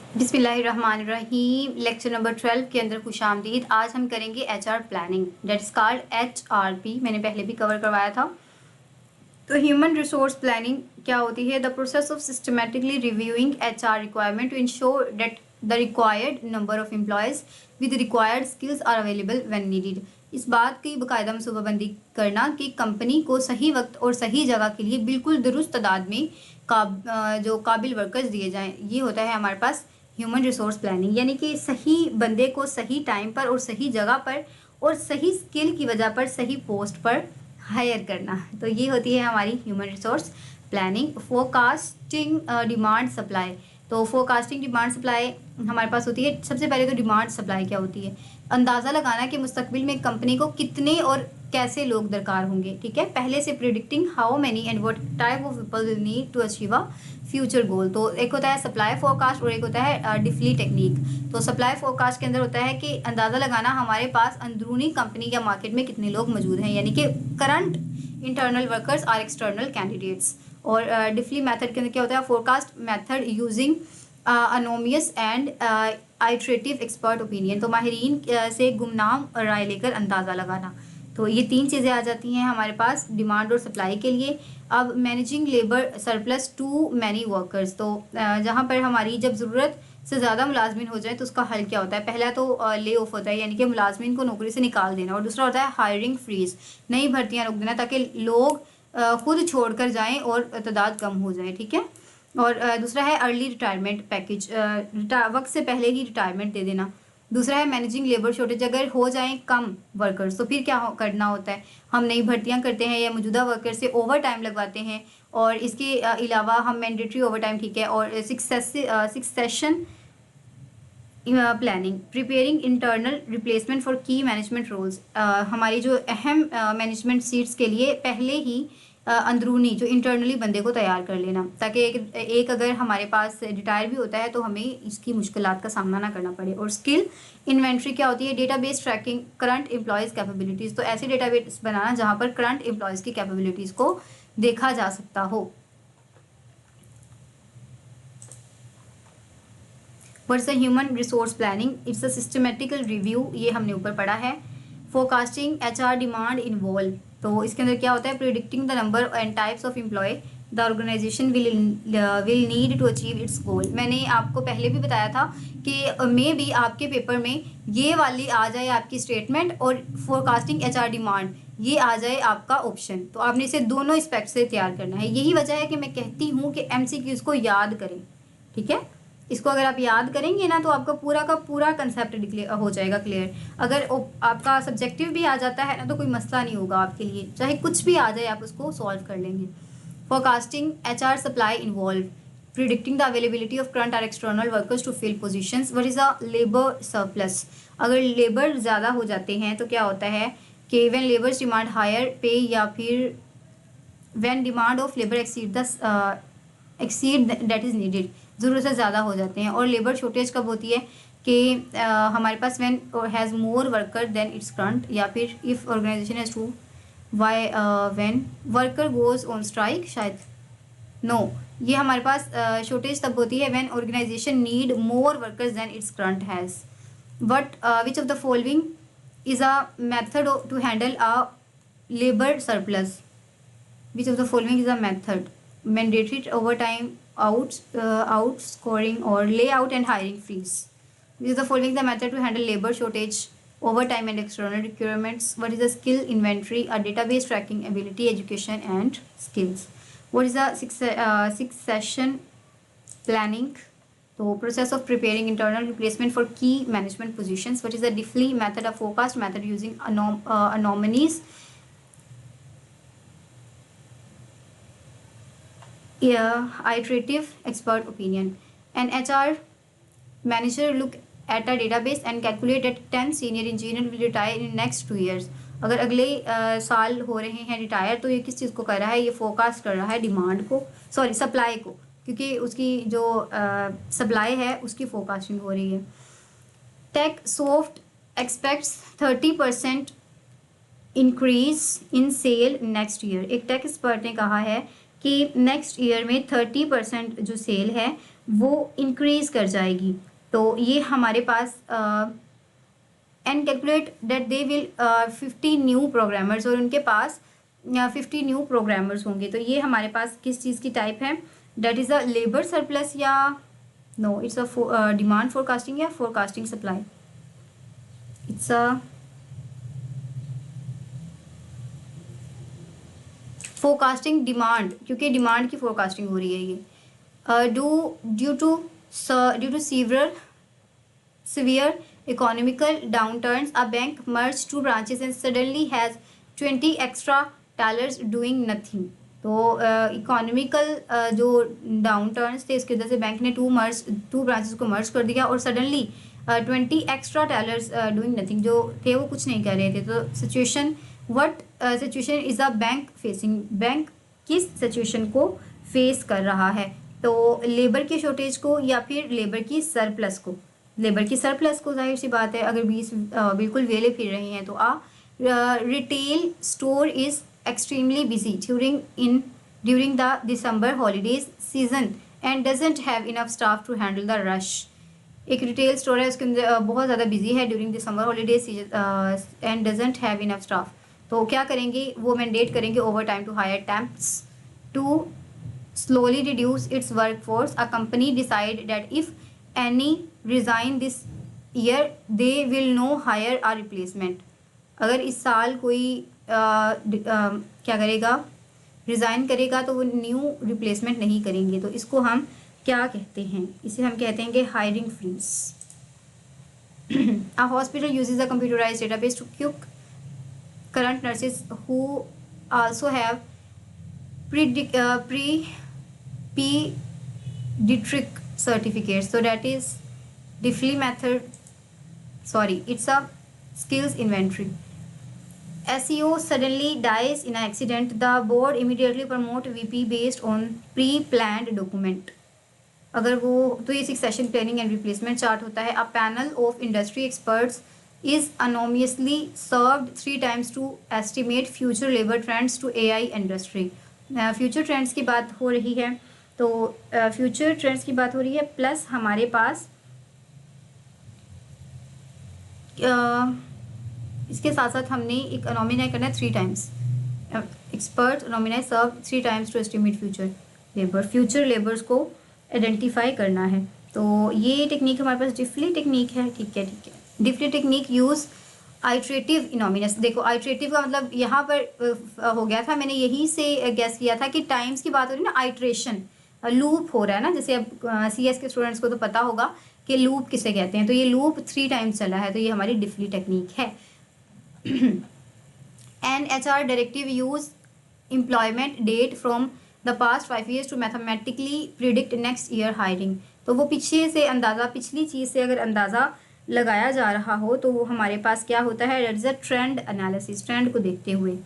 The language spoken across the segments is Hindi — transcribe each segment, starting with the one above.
बिस्मिल्लाहिर्रहमानिर्रहीम। लेक्चर नंबर 12 के अंदर खुशामदीद। आज हम करेंगे HR planning, that is called HRP. मैंने पहले भी कवर करवाया था। तो ह्यूमन रिसोर्स प्लानिंग क्या होती है? The process of systematically reviewing HR requirement to ensure that the required number of employees with required skills are available when needed. इस बात की बाकायदा मनसूबाबंदी करना कि कंपनी को सही वक्त और सही जगह के लिए बिल्कुल दुरुस्त तादाद में जो काबिल वर्कर्स दिए जाएं, ये होता है हमारे पास ह्यूमन रिसोर्स प्लानिंग। यानी कि सही बंदे को सही टाइम पर और सही जगह पर और सही स्किल की वजह पर सही पोस्ट पर हायर करना। तो ये होती है हमारी human resource planning. Forecasting demand supply. तो फोरकास्टिंग डिमांड सप्लाई हमारे पास होती है। सबसे पहले तो डिमांड सप्लाई क्या होती है? अंदाज़ा लगाना कि मुस्तकबिल में कंपनी को कितने और कैसे लोग दरकार होंगे। ठीक है, पहले से predicting how many and what type of people will need to achieve a future goal. तो एक होता है सप्लाई फोरकास्ट और एक होता है डिफली टेक्निक। तो सप्लाई फोरकास्ट के अंदर होता है कि अंदाज़ा लगाना हमारे पास अंदरूनी कंपनी या मार्केट में कितने लोग मौजूद हैं, यानी कि करंट इंटरनल वर्कर्स और एक्सटर्नल कैंडिडेट्स। और डिफली मेथड के अंदर क्या होता है? Forecast method using anonymous and iterative expert opinion. तो माहिरीन से गुमनाम राय लेकर अंदाज़ा लगाना। तो ये तीन चीज़ें आ जाती हैं हमारे पास डिमांड और सप्लाई के लिए। अब managing labour surplus too many workers. तो जहाँ पर हमारी जब ज़रूरत से ज़्यादा मुलाजमिन हो जाए तो उसका हल क्या होता है? पहला तो ले ऑफ होता है, यानी कि मुलाजमिन को नौकरी से निकाल देना। और दूसरा होता है हायरिंग फ्रीज, नई भर्तियाँ रोक देना ताकि लोग खुद छोड़ कर जाएँ और तादाद कम हो जाए। ठीक है। और दूसरा है अर्ली रिटायरमेंट पैकेज, वक्त से पहले ही रिटायरमेंट दे देना। दूसरा है मैनेजिंग लेबर शॉर्टेज, अगर हो जाएं कम वर्कर्स तो फिर क्या करना होता है? हम नई भर्तियां करते हैं या मौजूदा वर्कर से ओवर टाइम लगवाते हैं। और इसके अलावा हम मैंडेटरी ओवर टाइम, ठीक है, और succession planning, preparing internal replacement for की मैनेजमेंट रोल्स। हमारी जो अहम मैनेजमेंट सीट्स के लिए पहले ही अंदरूनी जो इंटरनली बंदे को तैयार कर लेना, ताकि एक अगर हमारे पास रिटायर भी होता है तो हमें इसकी मुश्किलात का सामना ना करना पड़े। और स्किल इन्वेंट्री क्या होती है? Database tracking current employees capabilities. तो ऐसे डेटाबेस बनाना जहाँ पर करंट एम्प्लॉयज़ की कैपेबिलिटीज़ को देखा जा सकता हो। What's the human resource planning? It's a systematical review, ये हमने ऊपर पढ़ा है। Forecasting HR demand involve. तो इसके अंदर क्या होता है? Predicting the number and types of employ the organisation will need to achieve its goal. मैंने आपको पहले भी बताया था कि मे भी आपके पेपर में ये वाली आ जाए आपकी स्टेटमेंट और फोरकास्टिंग एचआर डिमांड ये आ जाए आपका ऑप्शन। तो आपने इसे दोनों एस्पेक्ट से तैयार करना है। यही वजह है कि मैं कहती हूँ कि एमसीक्यूज को याद करें। ठीक है, इसको अगर आप याद करेंगे ना तो आपका पूरा का पूरा कंसेप्ट हो जाएगा क्लियर। अगर आपका सब्जेक्टिव भी आ जाता है ना तो कोई मसला नहीं होगा आपके लिए, चाहे कुछ भी आ जाए आप उसको सॉल्व कर लेंगे। Forecasting HR supply involve predicting the availability of current और external workers to fill positions. What is a labour surplus? अगर लेबर ज़्यादा हो जाते हैं तो क्या होता है कि व्हेन लेबर्स डिमांड हायर पे, या फिर when demand of labour exceed that is needed, ज़रूरत से ज़्यादा हो जाते हैं। और लेबर शॉर्टेज कब होती है? कि हमारे पास when has more worker than its current, या फिर if organisation has to when worker goes on strike, शायद नो, ये हमारे पास शॉर्टेज तब होती है when organisation need more workers than its current has. But which of the following is a method to handle a labour surplus? Which of the following is a method? Mandatory overtime, outscoring, or layout and hiring freeze. Which of the following is the method to handle labor shortage, overtime and external requirements? What is the skill inventory, a database tracking ability, education and skills? What is the succession planning? So process of preparing internal replacement for key management positions. What is the Diffley method, a forecast method using anomalies? Iterative expert opinion. An HR manager look at a database and calculate that 10 senior engineer will retire in next 2 years. अगर अगले साल हो रहे हैं रिटायर तो ये किस चीज़ को कर रहा है? ये फोरकास्ट कर रहा है डिमांड को, सॉरी सप्लाई को, क्योंकि उसकी जो सप्लाई है उसकी फोरकास्टिंग हो रही है। TechSoft expects 30% increase in sale next year. एक टेक एक्सपर्ट ने कहा है कि नेक्स्ट ईयर में 30% जो सेल है वो इंक्रीज़ कर जाएगी। तो ये हमारे पास and calculate that they will 50 new programmers, और उनके पास 50 न्यू प्रोग्रामर्स होंगे। तो ये हमारे पास किस चीज़ की टाइप है? That is a labour surplus या no, it's a demand forecasting या forecasting supply. It's a forecasting demand, क्योंकि डिमांड की फोरकास्टिंग हो रही है ये। Due to severe economical downturns, a bank merged two branches and suddenly has 20 extra tellers doing nothing। तो इकोनॉमिकल जो डाउन टर्न्स थे इसकी वजह से बैंक ने टू ब्रांचेस को मर्ज कर दिया, और suddenly 20 extra tellers doing nothing, जो थे वो कुछ नहीं कर रहे थे। तो situation situation is a bank facing, bank किस सिचुएशन को फेस कर रहा है? तो लेबर की शॉर्टेज को या फिर लेबर की सरप्लस को? लेबर की सरप्लस को, जाहिर सी बात है, अगर 20 बिल्कुल वेले फिर रहे हैं तो retail store is extremely busy during the December holidays season and doesn't have enough staff to handle the rush. एक रिटेल स्टोर है, उसके अंदर बहुत ज़्यादा बिजी है during December holidays season and doesn't have enough staff. तो क्या करेंगे? वो मैंडेट करेंगे overtime to hire temps to slowly reduce its workforce। A company decide that if any resign this year they will no hire a replacement। अगर इस साल कोई क्या करेगा, रिज़ाइन करेगा, तो वो न्यू रिप्लेसमेंट नहीं करेंगे। तो इसको हम क्या कहते हैं? इसे हम कहते हैं कि hiring freeze. A hospital uses a computerized database to queue current nurses who also have pediatric certificates। So that is Diffley method, sorry, it's a skills inventory। SEO suddenly dies in an accident, the board immediately promote VP based on pre-planned document। अगर वो, तो ये succession planning and replacement chart होता है। A panel of industry experts is anonymously served 3 times to estimate future labour trends to AI industry. Future trends की बात हो रही है, तो फ्यूचर ट्रेंड्स की बात हो रही है, प्लस हमारे पास इसके साथ साथ हमने एक नॉमिनाइज करना है 3 times। Expert nominees serve 3 times to estimate future labours को आइडेंटिफाई करना है। तो ये टेक्निक हमारे पास डिफली टेक्निक है। ठीक है। डिफली टेक्निक यूज़ आइट्रेटिव इनोमिनस। देखो, आइट्रेटिव का मतलब यहाँ पर हो गया था, मैंने यहीं से गैस किया था कि टाइम्स की बात हो रही है ना, आइट्रेशन, लूप हो रहा है ना। जैसे अब CS के स्टूडेंट्स को तो पता होगा कि लूप किसे कहते हैं। तो ये लूप 3 times चला है, तो ये हमारी डिफली टेक्निक है। An HR directive use employment data from the past 5 years to mathematically predict next year hiring. तो वो पीछे से अंदाज़ा, पिछली चीज़ से अगर अंदाज़ा लगाया जा रहा हो तो वो हमारे पास क्या होता है? That is a trend analysis, trend को देखते हुए।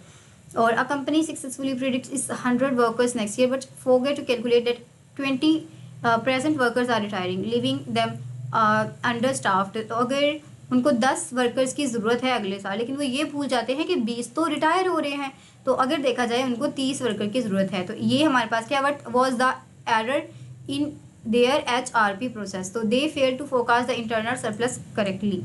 और a company successfully predicts is 100 workers next year but forget to calculate that 20 present workers are retiring living them understaffed. तो अगर उनको 10 वर्कर्स की ज़रूरत है अगले साल, लेकिन वो ये भूल जाते हैं कि 20 तो रिटायर हो रहे हैं, तो अगर देखा जाए उनको 30 वर्कर की ज़रूरत है। तो ये हमारे पास क्या, what was the error in their HRP process। तो they fail to forecast the internal surplus correctly।